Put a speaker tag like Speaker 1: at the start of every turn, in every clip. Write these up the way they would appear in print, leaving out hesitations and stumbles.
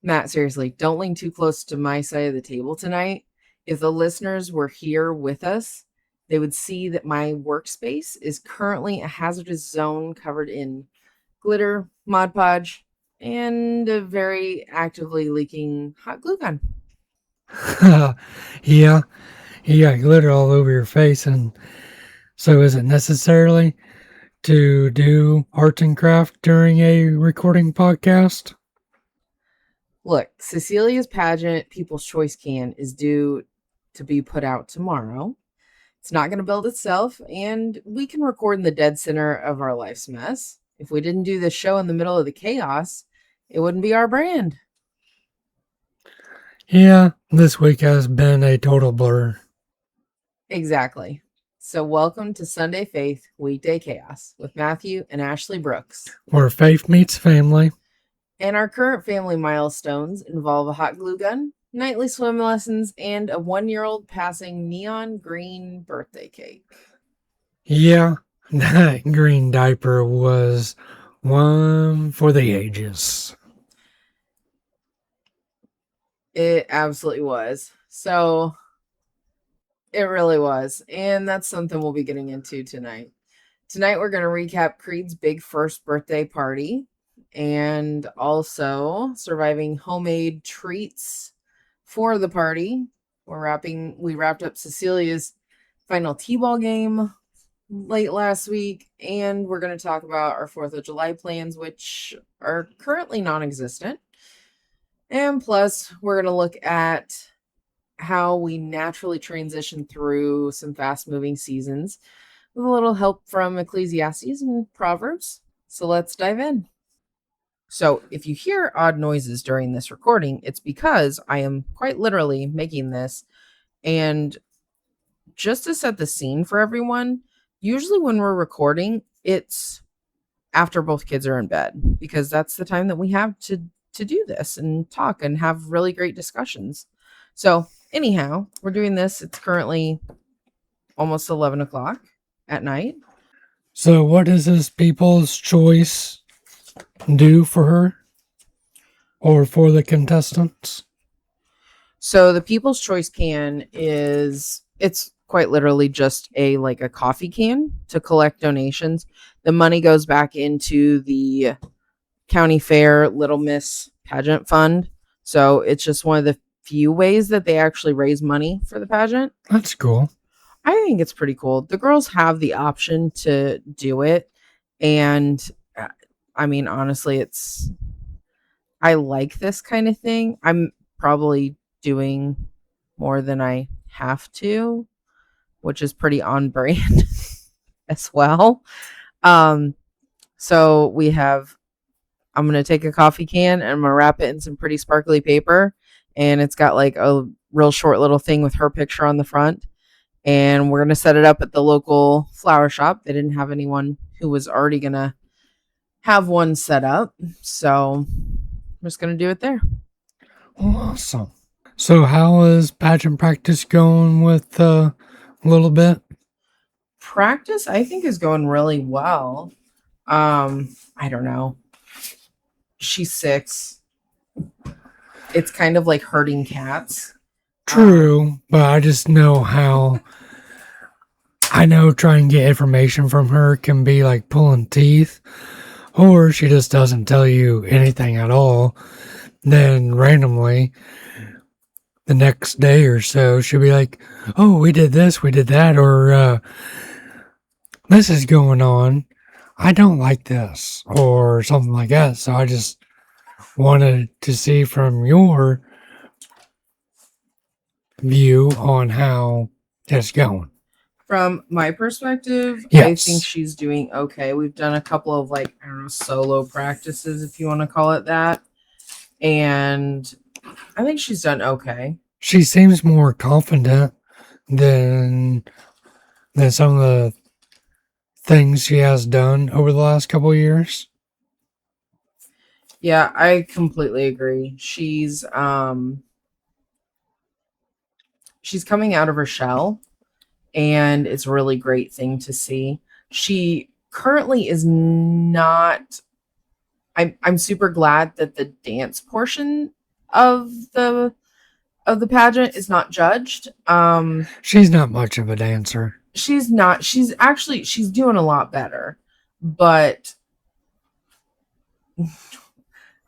Speaker 1: Matt, seriously, don't lean too close to my side of the table tonight. If the listeners were here with us, they would see that my workspace is currently a hazardous zone covered in glitter, Mod Podge, and a very actively leaking hot glue gun.
Speaker 2: Yeah, you got glitter all over your face, and so is it necessarily to do arts and craft during a recording podcast?
Speaker 1: Look, Cecilia's pageant People's Choice can is due to be put out tomorrow. It's not going to build itself, and we can record in the dead center of our life's mess. If we didn't do this show in the middle of the chaos, it wouldn't be our brand.
Speaker 2: Yeah, this week has been a total blur.
Speaker 1: Exactly. So, welcome to Sunday Faith, Weekday Chaos with Matthew and Ashley Brooks.
Speaker 2: Where faith meets family.
Speaker 1: And our current family milestones involve a hot glue gun, nightly swim lessons, and a 1-year-old passing neon green birthday cake.
Speaker 2: Yeah, that green diaper was one for the ages.
Speaker 1: It absolutely was. So, it really was. And that's something we'll be getting into tonight. Tonight, we're going to recap Creed's big first birthday party and also surviving homemade treats for the party. We wrapped up Cecilia's final T-ball game late last week, and we're going to talk about our 4th of July plans, which are currently non-existent. And plus, we're going to look at how we naturally transition through some fast-moving seasons with a little help from Ecclesiastes and Proverbs. So let's dive in. So if you hear odd noises during this recording, it's because I am quite literally making this. And just to set the scene for everyone, usually when we're recording, it's after both kids are in bed, because that's the time that we have to do this and talk and have really great discussions. So anyhow, we're doing this. It's currently almost 11 o'clock at night.
Speaker 2: So, what does this people's choice do for her or for the contestants?
Speaker 1: So the People's Choice can it's quite literally just a coffee can to collect donations. The money goes back into the county fair Little Miss pageant fund. So it's just one of the few ways that they actually raise money for the pageant.
Speaker 2: That's cool.
Speaker 1: I think it's pretty cool. The girls have the option to do it, and I mean, honestly, I like this kind of thing. I'm probably doing more than I have to, which is pretty on brand as well. Um, so I'm going to take a coffee can and I'm going to wrap it in some pretty sparkly paper. And it's got like a real short little thing with her picture on the front. And we're going to set it up at the local flower shop. They didn't have anyone who was already going to have one set up. So I'm just going to do it there.
Speaker 2: Awesome. So, how is pageant practice going with a little bit?
Speaker 1: Practice, I think, is going really well. I don't know. She's 6. It's kind of like herding cats.
Speaker 2: True, but I just know how. I know trying to get information from her can be like pulling teeth, or she just doesn't tell you anything at all. Then randomly, the next day or so, she'll be like, "Oh, we did this, we did that," or "This is going on. I don't like this," or something like that. So I just wanted to see from your view on how it's going.
Speaker 1: From my perspective, I think
Speaker 2: Yes.
Speaker 1: she's doing okay. We've done a couple of I don't know, solo practices, if you want to call it that. And I think she's done okay.
Speaker 2: She seems more confident than some of the things she has done over the last couple of years.
Speaker 1: Yeah, I completely agree. She's coming out of her shell, and it's a really great thing to see. She currently is not. I'm super glad that the dance portion of the pageant is not judged.
Speaker 2: She's not much of a dancer.
Speaker 1: She's not. She's doing a lot better, but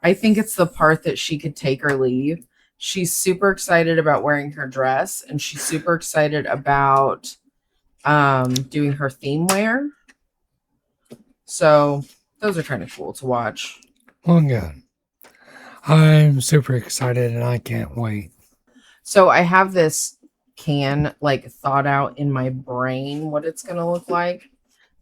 Speaker 1: I think it's the part that she could take or leave. She's super excited about wearing her dress, and she's super excited about doing her theme wear. So those are kind of cool to watch.
Speaker 2: Well, good. I'm super excited and I can't wait.
Speaker 1: So I have this can like thought out in my brain what it's going to look like,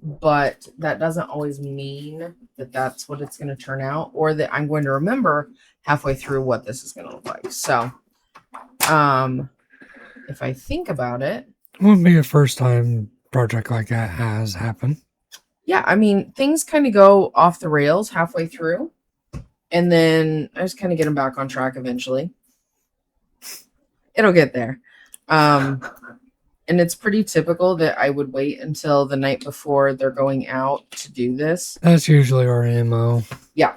Speaker 1: but that doesn't always mean that that's what it's going to turn out, or that I'm going to remember halfway through what this is going to look like. So if I think about it,
Speaker 2: Wouldn't be the first time project like that has happened.
Speaker 1: Yeah, I mean, things kind of go off the rails halfway through, and then I just kind of get them back on track eventually. It'll get there. And it's pretty typical that I would wait until the night before they're going out to do this.
Speaker 2: That's usually our MO.
Speaker 1: Yeah.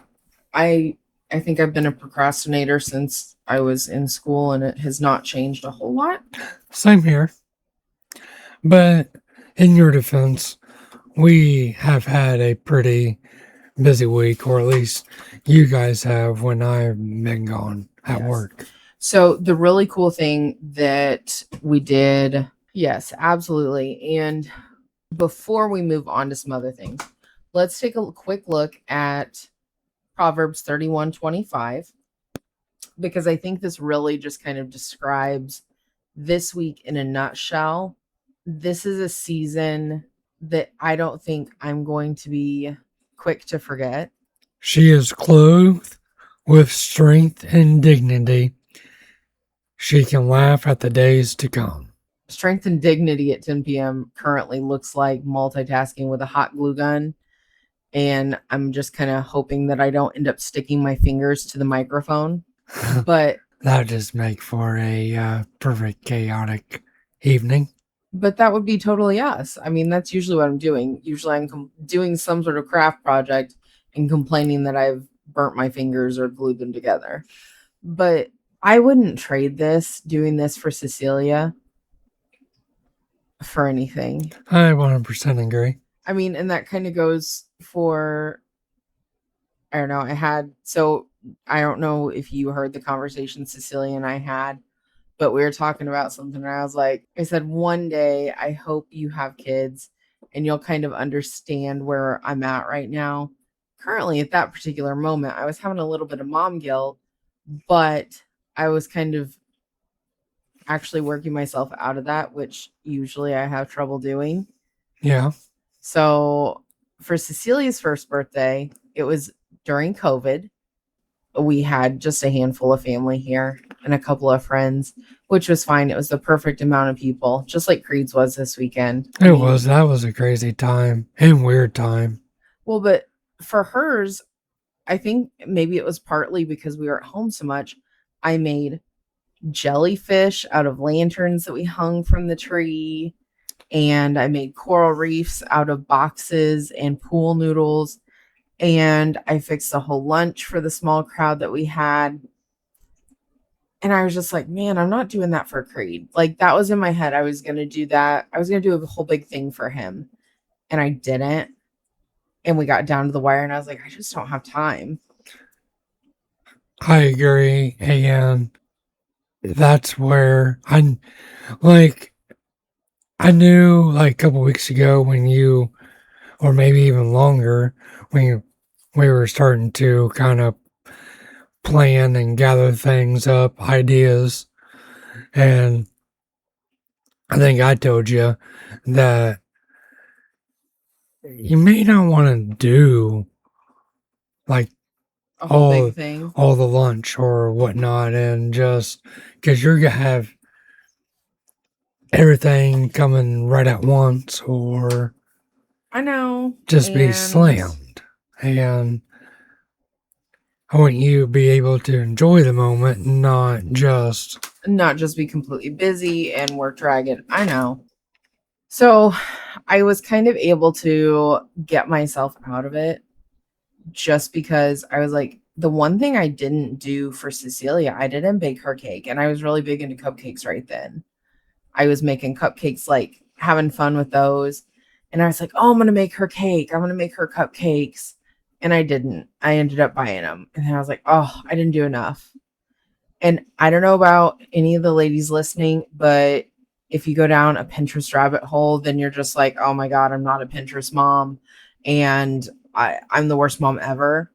Speaker 1: I think I've been a procrastinator since I was in school, and it has not changed a whole lot.
Speaker 2: Same here. But in your defense, we have had a pretty busy week, or at least you guys have when I've been gone at work.
Speaker 1: So the really cool thing that we did, yes, absolutely. And before we move on to some other things, let's take a quick look at Proverbs 31:25, because I think this really just kind of describes this week in a nutshell. This is a season that I don't think I'm going to be quick to forget.
Speaker 2: She is clothed with strength and dignity. She can laugh at the days to come.
Speaker 1: Strength and dignity at 10 p.m. currently looks like multitasking with a hot glue gun. And I'm just kind of hoping that I don't end up sticking my fingers to the microphone. But
Speaker 2: that would just make for a perfect chaotic evening.
Speaker 1: But that would be totally us. I mean, that's usually what I'm doing. Usually I'm doing some sort of craft project and complaining that I've burnt my fingers or glued them together. But I wouldn't trade doing this for Cecilia for anything.
Speaker 2: I 100% agree.
Speaker 1: I mean, and that kind of goes for, I don't know, I don't know if you heard the conversation Cecilia and I had, but we were talking about something, and I said, one day I hope you have kids and you'll kind of understand where I'm at right now. Currently, at that particular moment, I was having a little bit of mom guilt, but I was kind of actually working myself out of that, which usually I have trouble doing.
Speaker 2: Yeah.
Speaker 1: So for Cecilia's first birthday, it was during COVID. We had just a handful of family here and a couple of friends, which was fine. It was the perfect amount of people, just like Creed's was this weekend.
Speaker 2: That was a crazy time and weird time.
Speaker 1: Well, but for hers, I think maybe it was partly because we were at home so much. I made jellyfish out of lanterns that we hung from the tree, and I made coral reefs out of boxes and pool noodles. And I fixed a whole lunch for the small crowd that we had. And I was just like, man, I'm not doing that for Creed. Like, that was in my head. I was going to do that. I was going to do a whole big thing for him. And I didn't. And we got down to the wire, and I was like, I just don't have time.
Speaker 2: I agree. And that's where I knew like a couple weeks ago when you, or maybe even longer, when we were starting to kind of plan and gather things up, ideas. And I think I told you that you may not want to do like
Speaker 1: a whole big thing,
Speaker 2: all the lunch or whatnot, and just because you're gonna have everything coming right at once, or
Speaker 1: I know,
Speaker 2: just be slammed. And I want you to be able to enjoy the moment, not just
Speaker 1: be completely busy and work dragging. I know. So I was kind of able to get myself out of it, just because I was like, the one thing I didn't do for Cecilia, I didn't bake her cake. And I was really big into cupcakes right then. I was making cupcakes, like having fun with those. And I was like, oh, I'm going to make her cake. I'm going to make her cupcakes. And I didn't. I ended up buying them. And then I was like, oh, I didn't do enough. And I don't know about any of the ladies listening, but if you go down a Pinterest rabbit hole, then you're just like, oh my God, I'm not a Pinterest mom. And I'm the worst mom ever.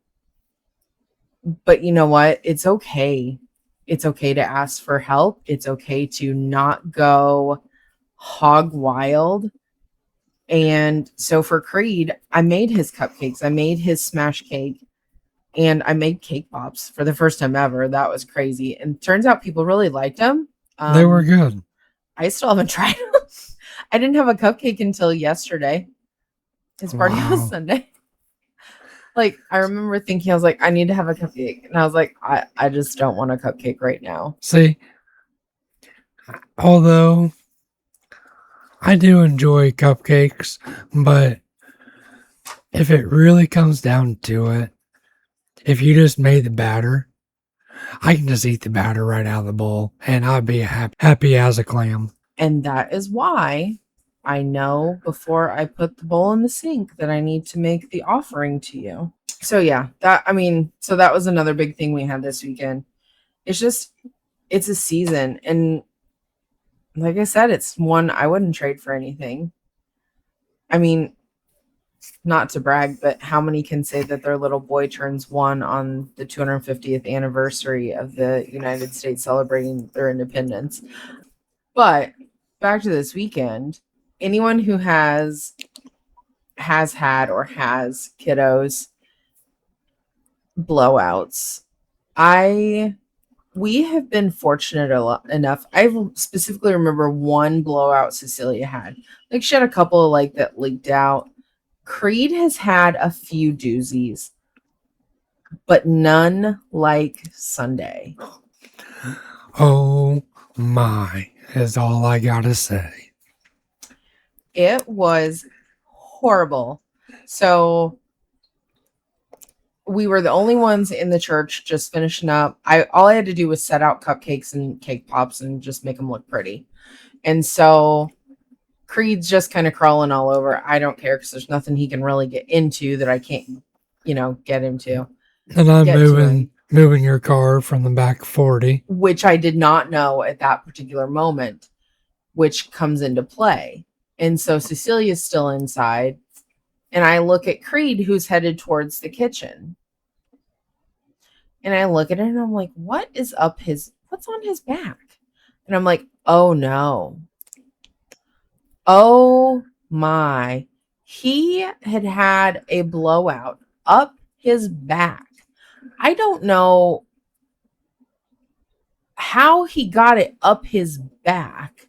Speaker 1: But you know what? It's okay. It's okay to ask for help. It's okay to not go hog wild. And so for Creed, I made his cupcakes. I made his smash cake. And I made cake pops for the first time ever. That was crazy. And turns out people really liked them.
Speaker 2: They were good.
Speaker 1: I still haven't tried them. I didn't have a cupcake until yesterday. His party was Sunday. Like, I remember thinking, I was like, I need to have a cupcake. And I was like, I just don't want a cupcake right now.
Speaker 2: See, although I do enjoy cupcakes, but if it really comes down to it, if you just made the batter, I can just eat the batter right out of the bowl and I'd be happy as a clam.
Speaker 1: And that is why I know before I put the bowl in the sink that I need to make the offering to you. So yeah, so that was another big thing we had this weekend. It's a season. And like I said, it's one I wouldn't trade for anything. I mean, not to brag, but how many can say that their little boy turns 1 on the 250th anniversary of the United States celebrating their independence? But back to this weekend, anyone who has had or has kiddos blowouts, we have been fortunate enough. I specifically remember one blowout Cecilia had. Like, she had a couple of like that leaked out. Creed has had a few doozies, but none like Sunday.
Speaker 2: Oh my, is all I gotta say.
Speaker 1: It was horrible. So we were the only ones in the church just finishing up. All I had to do was set out cupcakes and cake pops and just make them look pretty. And so Creed's just kind of crawling all over. I don't care because there's nothing he can really get into that I can't, get him to.
Speaker 2: And I'm moving your car from the back 40.
Speaker 1: Which I did not know at that particular moment, which comes into play. And so Cecilia's still inside. And I look at Creed, who's headed towards the kitchen. And I look at it and I'm like, what's on his back? And I'm like, oh no. Oh my. He had a blowout up his back. I don't know how he got it up his back.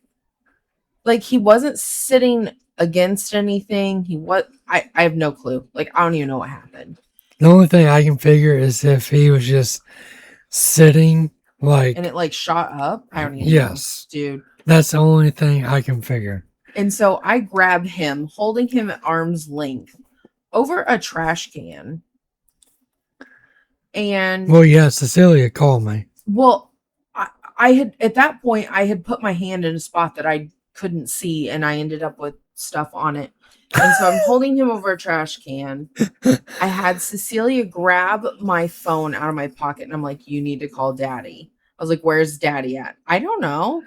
Speaker 1: Like, he wasn't sitting against anything. I have no clue. Like, I don't even know what happened.
Speaker 2: The only thing I can figure is if he was just sitting like,
Speaker 1: and it like shot up. I don't even know, dude.
Speaker 2: That's the only thing I can figure.
Speaker 1: And so I grabbed him, holding him at arm's length over a trash can. And
Speaker 2: Cecilia called me.
Speaker 1: Well, I had, at that point, I had put my hand in a spot that I couldn't see, and I ended up with stuff on it. And so I'm holding him over a trash can. I had Cecilia grab my phone out of my pocket, and I'm like, you need to call Daddy. I was like, where's Daddy at? I don't know.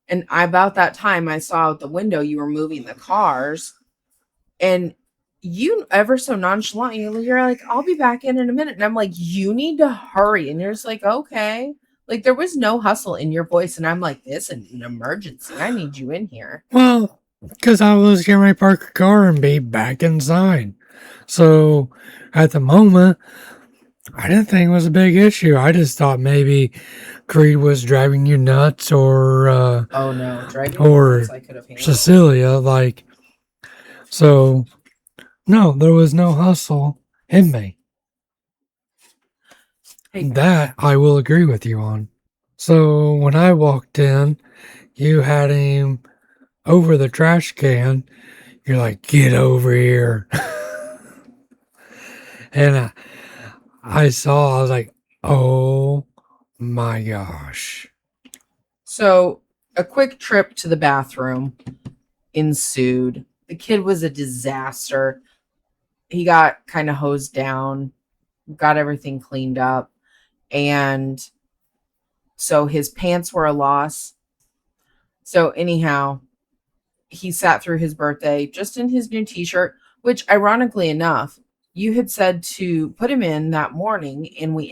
Speaker 1: And about that time, I saw out the window you were moving the cars. And you, ever so nonchalant, you're like, I'll be back in a minute. And I'm like, you need to hurry. And you're just like, okay. Like, there was no hustle in your voice. And I'm like, this is an emergency. I need you in here.
Speaker 2: Well, because I was getting ready to park a car and be back inside. So at the moment, I didn't think it was a big issue. I just thought maybe Creed was driving you nuts or
Speaker 1: oh no, driving
Speaker 2: or
Speaker 1: nuts, I could have handled.
Speaker 2: Cecilia, like, so no, there was no hustle in me. Hey. That I will agree with you on. So when I walked in, you had him over the trash can. You're like, get over here. And I saw, I was like, oh my gosh.
Speaker 1: So, a quick trip to the bathroom ensued. The kid was a disaster. He got kind of hosed down, got everything cleaned up, and so his pants were a loss. So, anyhow, he sat through his birthday just in his new t-shirt, which ironically enough, you had said to put him in that morning, and we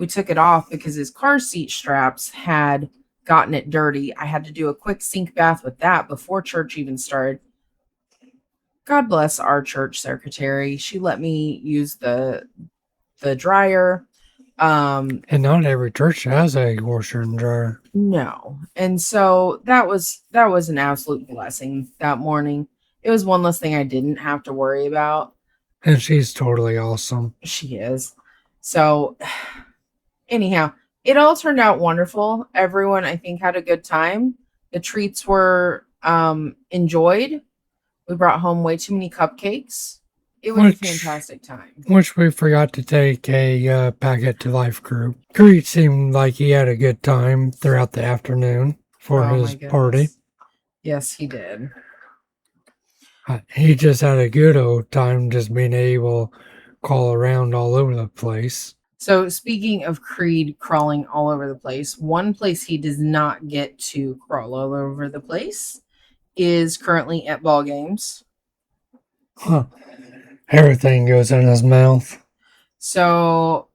Speaker 1: took it off because his car seat straps had gotten it dirty. I had to do a quick sink bath with that before church even started. God bless our church secretary. She let me use the dryer.
Speaker 2: And not every church has a washer and dryer.
Speaker 1: No. And so that was an absolute blessing that morning. It was one less thing I didn't have to worry about.
Speaker 2: And she's totally awesome.
Speaker 1: She is. So anyhow, it all turned out wonderful. Everyone I think had a good time. The treats were enjoyed. We brought home way too many cupcakes. It was a fantastic time.
Speaker 2: Which we forgot to take a packet to Life Group. Creed seemed like he had a good time throughout the afternoon for his party.
Speaker 1: Yes, he did.
Speaker 2: He just had a good old time just being able to crawl around all over the place.
Speaker 1: So speaking of Creed crawling all over the place, one place he does not get to crawl all over the place is currently at ball games.
Speaker 2: Huh. Everything goes in his mouth.
Speaker 1: So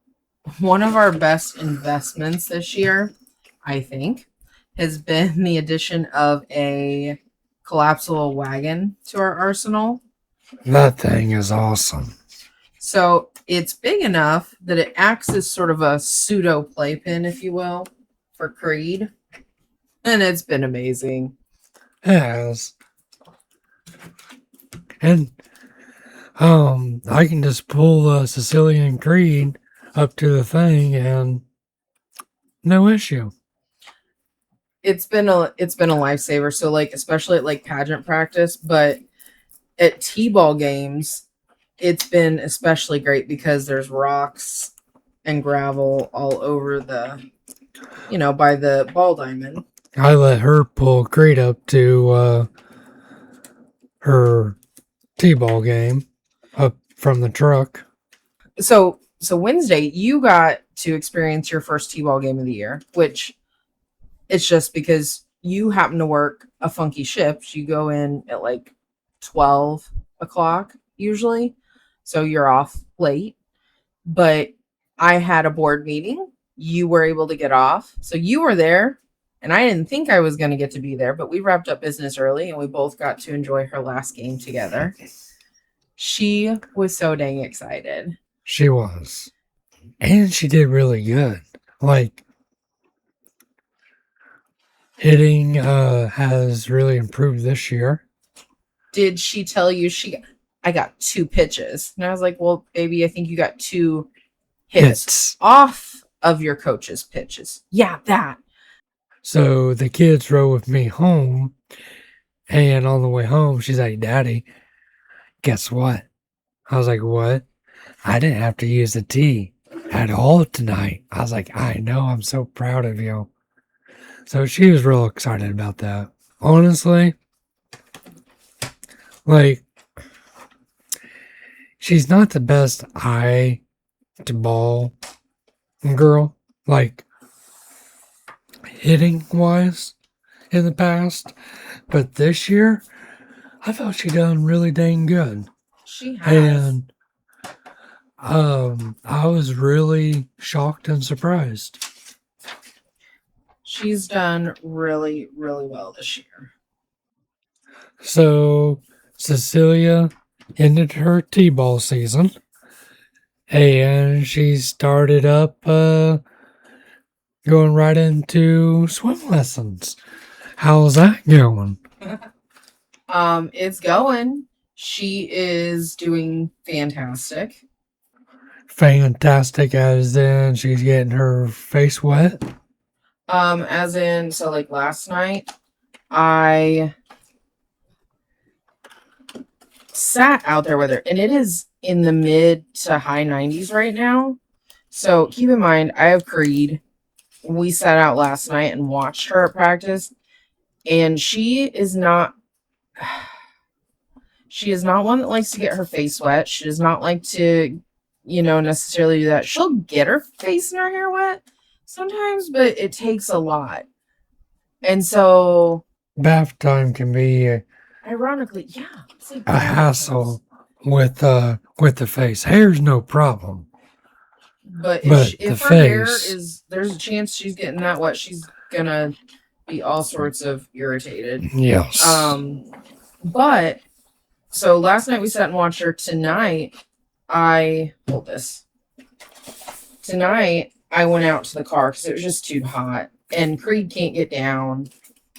Speaker 1: one of our best investments this year, I think, has been the addition of a collapsible wagon to our arsenal.
Speaker 2: That thing is awesome.
Speaker 1: So it's big enough that it acts as sort of a pseudo playpen, if you will, for Creed. And it's been amazing.
Speaker 2: It has. And I can just pull Cecilia and Creed up to the thing and no issue.
Speaker 1: It's been a lifesaver. So like especially at like pageant practice, but at T-ball games, it's been especially great because there's rocks and gravel all over the by the ball diamond.
Speaker 2: I let her pull Creed up to her T-ball game up from the truck.
Speaker 1: So Wednesday, you got to experience your first T-ball game of the year, which it's just because you happen to work a funky shift. You go in at like 12 o'clock usually, so you're off late. But I had a board meeting. You were able to get off, so you were there. And I didn't think I was going to get to be there, but we wrapped up business early and we both got to enjoy her last game together. She was so dang excited.
Speaker 2: She was. And she did really good. Like, hitting has really improved this year.
Speaker 1: Did she tell you I got 2 pitches? And I was like, well, baby, I think you got 2 hits off of your coach's pitches. Yeah, that.
Speaker 2: So the kids rode with me home, and on the way home, she's like, Daddy, guess what? I was like, what? I didn't have to use the tee at all tonight. I was like, I know, I'm so proud of you. So she was real excited about that. Honestly, like, she's not the best eye to ball girl, like, hitting wise in the past, but this year I thought she done really dang good.
Speaker 1: She has.
Speaker 2: And I was really shocked and surprised.
Speaker 1: She's done really, really well this year.
Speaker 2: So Cecilia ended her T-ball season, and she started up going right into swim lessons. How's that going?
Speaker 1: It's going. She is doing fantastic.
Speaker 2: Fantastic, as in she's getting her face wet.
Speaker 1: As in, so like last night, I sat out there with her, and it is in the mid to high 90s right now. So keep in mind, I have Creed. We sat out last night and watched her at practice, and she is not one that likes to get her face wet. She does not like to, necessarily do that. She'll get her face and her hair wet sometimes, but it takes a lot. And so
Speaker 2: bath time can be
Speaker 1: ironically, yeah, it's like
Speaker 2: a hassle with the face. Hair's no problem.
Speaker 1: But
Speaker 2: But
Speaker 1: if
Speaker 2: the
Speaker 1: her hair
Speaker 2: face,
Speaker 1: is, there's a chance she's getting that wet, she's gonna be all sorts of irritated.
Speaker 2: yes.
Speaker 1: But so last night we sat and watched her. Tonight I went out to the car because it was just too hot, and Creed can't get down.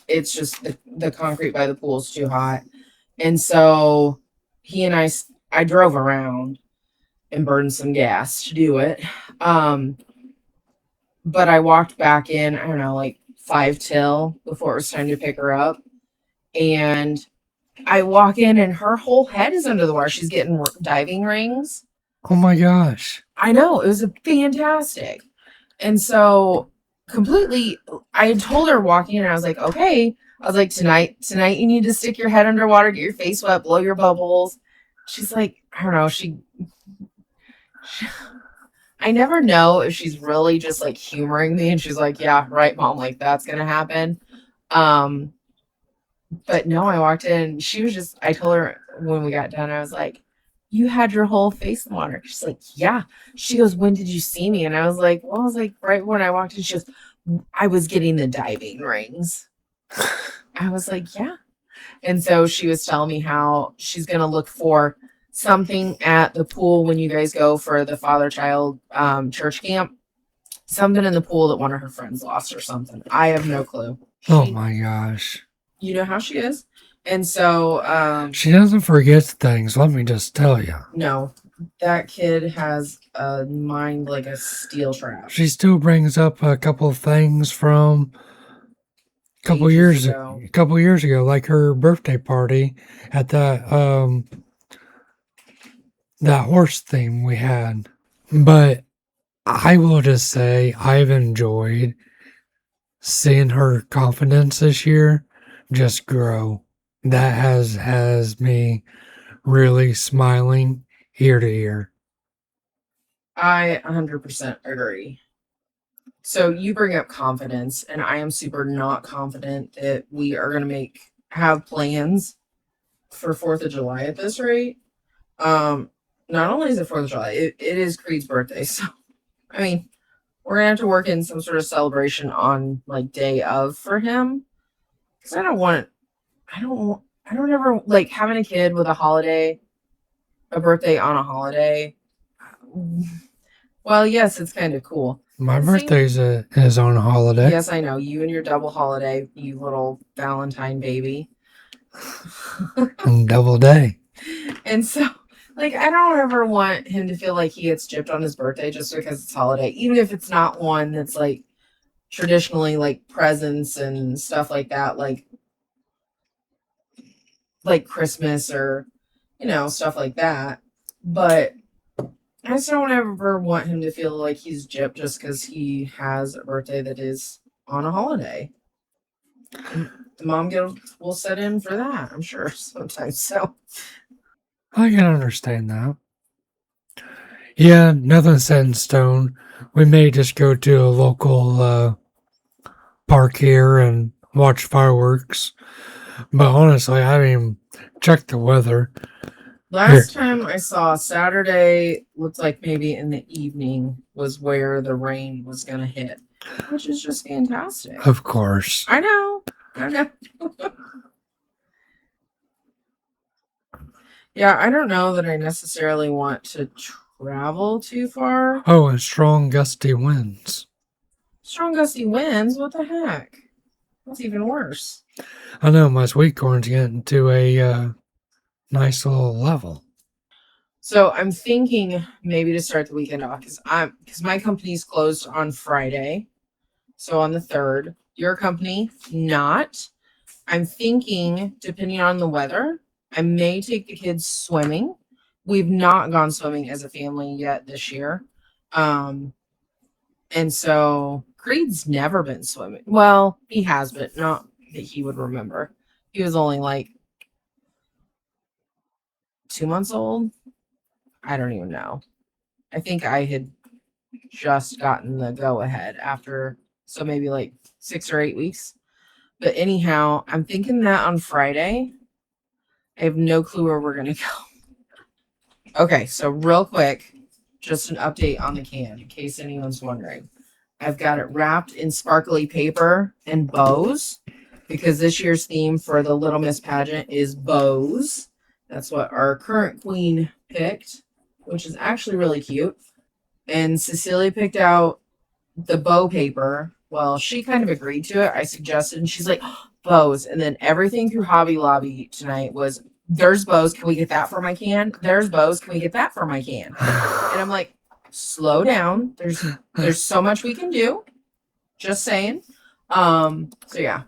Speaker 1: It's just the concrete by the pool is too hot, and so he and I drove around and burned some gas to do it. But I walked back in, I don't know, like 5 till before it was time to pick her up. And I walk in and her whole head is under the water. She's getting diving rings.
Speaker 2: Oh my gosh.
Speaker 1: I know. It was fantastic. And so completely, I had told her walking in, and I was like, okay. I was like, tonight you need to stick your head underwater, get your face wet, blow your bubbles. She's like, I don't know. I never know if she's really just like humoring me, and she's like, yeah, right, mom, like that's gonna happen. But no, I walked in, I told her when we got done, I was like, you had your whole face in water. She's like, yeah. She goes, when did you see me? And I was like, right when I walked in. She goes, I was getting the diving rings. I was like, yeah. And so she was telling me how she's gonna look for something at the pool when you guys go for the father-child church camp. Something in the pool that one of her friends lost or something. I have no clue.
Speaker 2: Oh my gosh.
Speaker 1: You know how she is. And so
Speaker 2: she doesn't forget things, let me just tell you.
Speaker 1: No, that kid has a mind like a steel trap.
Speaker 2: She still brings up a couple of things from a couple years ago, like her birthday party at that horse theme we had. But I will just say I've enjoyed seeing her confidence this year just grow. That has me really smiling ear to ear.
Speaker 1: I 100% agree. So you bring up confidence, and I am super not confident that we are going to have plans for 4th of July at this rate. Not only is it 4th of July, it is Creed's birthday. So, I mean, we're going to have to work in some sort of celebration on like day of for him. Because I don't ever like having a kid with a birthday on a holiday. Well, yes, it's kind of cool.
Speaker 2: My birthday is on a holiday.
Speaker 1: Yes, I know. You and your double holiday, you little Valentine baby.
Speaker 2: And double day.
Speaker 1: And so, like, I don't ever want him to feel like he gets gypped on his birthday just because it's holiday, even if it's not one that's like traditionally like presents and stuff like that, like Christmas or, stuff like that. But I just don't ever want him to feel like he's gypped just because he has a birthday that is on a holiday. And the mom will set in for that, I'm sure, sometimes. So
Speaker 2: I can understand that. Yeah, nothing set in stone. We may just go to a local park here and watch fireworks. But honestly, I haven't even checked the weather.
Speaker 1: Last time I saw Saturday looked like maybe in the evening was where the rain was going to hit, which is just fantastic.
Speaker 2: Of course.
Speaker 1: I know. Yeah, I don't know that I necessarily want to travel too far.
Speaker 2: Oh, and strong gusty winds.
Speaker 1: Strong gusty winds? What the heck? That's even worse.
Speaker 2: I know, my sweet corn's getting to a nice little level.
Speaker 1: So I'm thinking maybe to start the weekend off because my company's closed on Friday. So on the 3rd, your company, not. I'm thinking, depending on the weather, I may take the kids swimming we've not gone swimming as a family yet this year. And so Creed's never been swimming. Well, he has, but not that he would remember. He was only like 2 months old. I don't even know. I think I had just gotten the go ahead after, so maybe like 6 or 8 weeks. But anyhow, I'm thinking that on Friday, I have no clue where we're going to go. Okay, so real quick, just an update on the can in case anyone's wondering. I've got it wrapped in sparkly paper and bows because this year's theme for the Little Miss pageant is bows. That's what our current queen picked, which is actually really cute. And Cecilia picked out the bow paper. Well, she kind of agreed to it. I suggested, and she's like, oh, bows. And then everything through Hobby Lobby tonight was, there's bows. Can we get that for my can? There's bows. Can we get that for my can? And I'm like, slow down. There's so much we can do. Just saying. So yeah.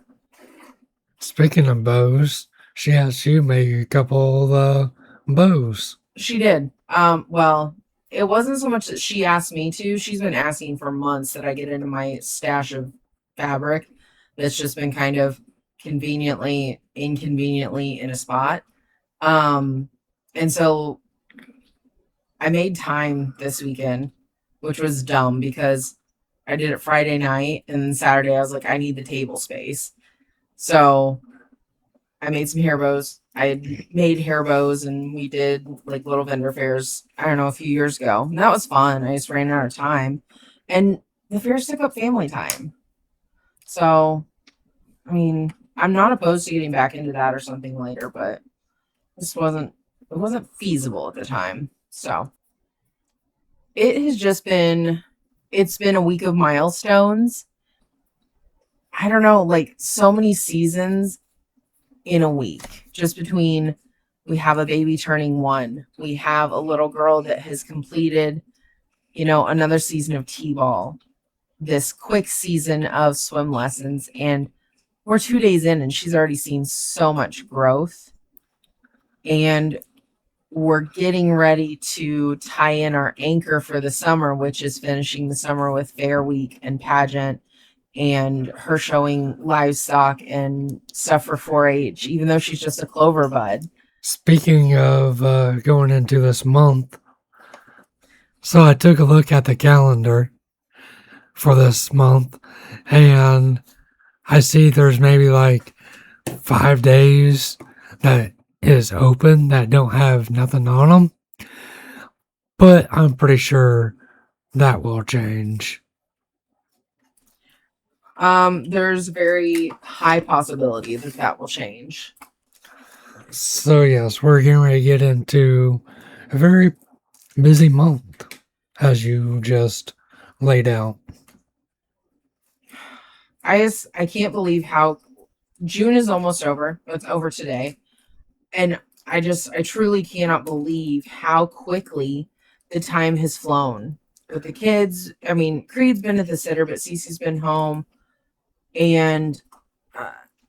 Speaker 2: Speaking of bows, she asked you make a couple bows.
Speaker 1: She did. Well, it wasn't so much that she asked me to. She's been asking for months that I get into my stash of fabric that's just been kind of inconveniently in a spot. And so I made time this weekend, which was dumb because I did it Friday night, and then Saturday I was like, I need the table space. So I made some hair bows. I had made hair bows, and we did like little vendor fairs, I don't know, a few years ago. And that was fun. I just ran out of time. And the fairs took up family time. So, I mean, I'm not opposed to getting back into that or something later, but this wasn't feasible at the time. So it's been a week of milestones. I don't know, like so many seasons in a week, just between we have a baby turning 1, we have a little girl that has completed, another season of t-ball, this quick season of swim lessons, and we're 2 days in and she's already seen so much growth. And we're getting ready to tie in our anchor for the summer, which is finishing the summer with Fair Week and pageant, and her showing livestock and stuff for 4-H, even though she's just a clover bud.
Speaker 2: Speaking of going into this month, so I took a look at the calendar for this month, and I see there's maybe like 5 days that is open that don't have nothing on them. But I'm pretty sure that will change.
Speaker 1: There's very high possibility that will change.
Speaker 2: So yes, we're getting ready to get into a very busy month, as you just laid out.
Speaker 1: I can't believe how June is almost over. It's over today. And I truly cannot believe how quickly the time has flown with the kids. I mean, Creed's been at the sitter, but Cece's been home. And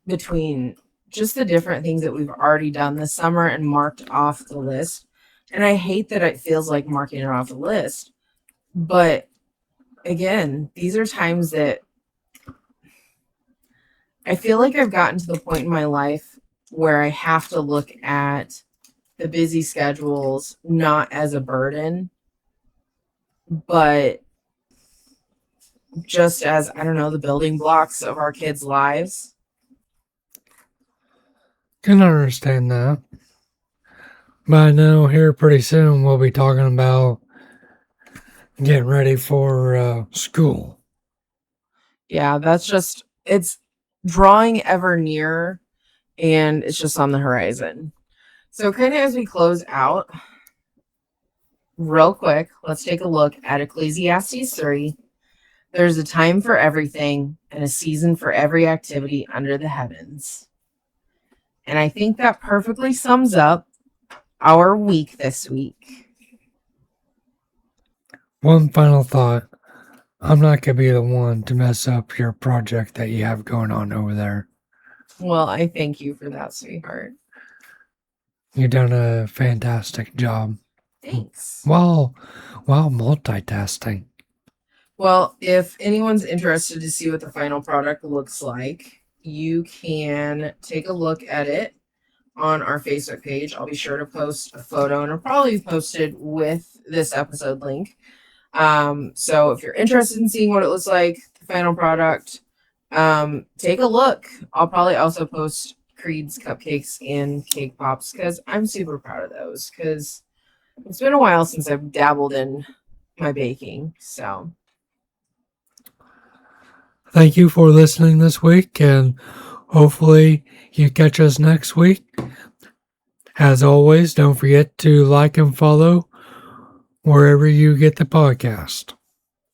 Speaker 1: between just the different things that we've already done this summer and marked off the list. And I hate that it feels like marking it off the list. But again, these are times that I feel like I've gotten to the point in my life where I have to look at the busy schedules not as a burden, but just as, I don't know, the building blocks of our kids' lives.
Speaker 2: Can understand that. But I know here pretty soon we'll be talking about getting ready for school.
Speaker 1: Yeah, it's drawing ever nearer, and it's just on the horizon. So kind of as we close out, real quick, let's take a look at Ecclesiastes 3. There's a time for everything and a season for every activity under the heavens. And I think that perfectly sums up our week this week.
Speaker 2: One final thought. I'm not going to be the one to mess up your project that you have going on over there.
Speaker 1: Well, I thank you for that, sweetheart.
Speaker 2: You've done a fantastic job.
Speaker 1: Thanks.
Speaker 2: While multitasking.
Speaker 1: Well, if anyone's interested to see what the final product looks like, you can take a look at it on our Facebook page. I'll be sure to post a photo, and it'll probably be posted with this episode link. So if you're interested in seeing what it looks like, the final product, take a look. I'll probably also post Creed's cupcakes and cake pops because I'm super proud of those, because it's been a while since I've dabbled in my baking. So
Speaker 2: Thank you for listening this week, and hopefully you catch us next week. As always, don't forget to like and follow wherever you get the podcast.